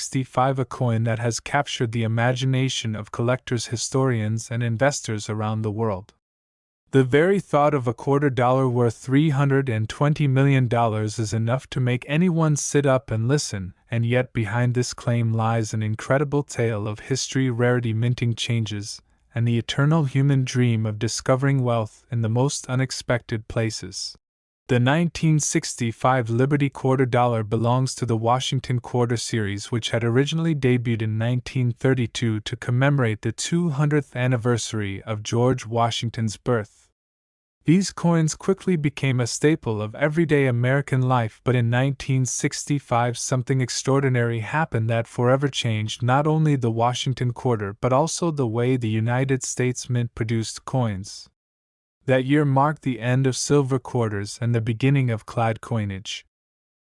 1965, a coin that has captured the imagination of collectors, historians, and investors around the world. The very thought of a $250 worth $320 million is enough to make anyone sit up and listen, and yet behind this claim lies an incredible tale of history, rarity, minting changes, and the eternal human dream of discovering wealth in the most unexpected places. The 1965 Liberty $250 belongs to the Washington Quarter Series, which had originally debuted in 1932 to commemorate the 200th anniversary of George Washington's birth. These coins quickly became a staple of everyday American life, but in 1965 something extraordinary happened that forever changed not only the Washington Quarter but also the way the United States Mint produced coins. That year marked the end of silver quarters and the beginning of clad coinage.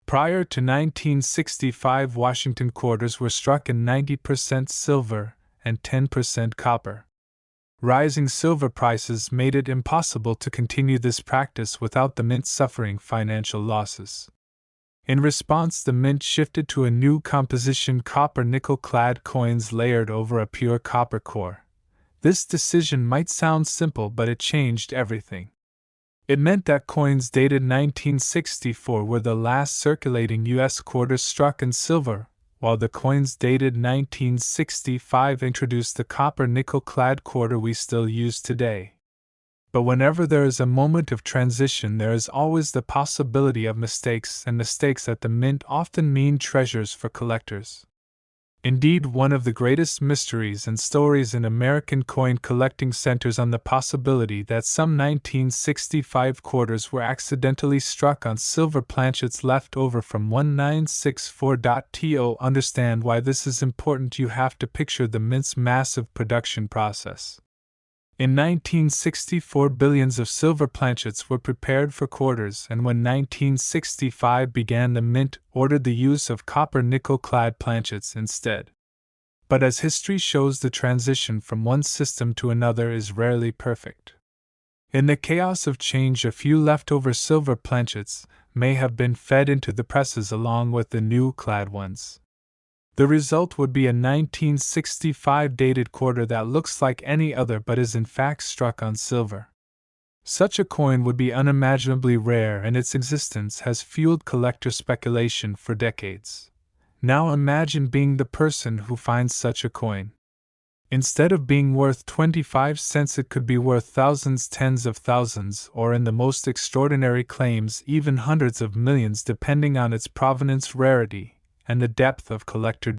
Prior to 1965, Washington quarters were struck in 90% silver and 10% copper. Rising silver prices made it impossible to continue this practice without the mint suffering financial losses. In response, the mint shifted to a new composition: copper-nickel clad coins layered over a pure copper core. This decision might sound simple, but it changed everything. It meant that coins dated 1964 were the last circulating U.S. quarters struck in silver, while the coins dated 1965 introduced the copper-nickel clad quarter we still use today. But whenever there is a moment of transition, there is always the possibility of mistakes, and mistakes at the mint often mean treasures for collectors. Indeed, one of the greatest mysteries and stories in American coin collecting centers on the possibility that some 1965 quarters were accidentally struck on silver planchets left over from 1964. To understand why this is important, you have to picture the mint's massive production process. In 1964, billions of silver planchets were prepared for quarters, and when 1965 began, the mint ordered the use of copper-nickel clad planchets instead. But as history shows, the transition from one system to another is rarely perfect. In the chaos of change, a few leftover silver planchets may have been fed into the presses along with the new clad ones. The result would be a 1965 dated quarter that looks like any other but is in fact struck on silver. Such a coin would be unimaginably rare, and its existence has fueled collector speculation for decades. Now imagine being the person who finds such a coin. Instead of being worth 25 cents, it could be worth thousands, tens of thousands, or in the most extraordinary claims, even hundreds of millions, depending on its provenance, rarity, and the depth of collector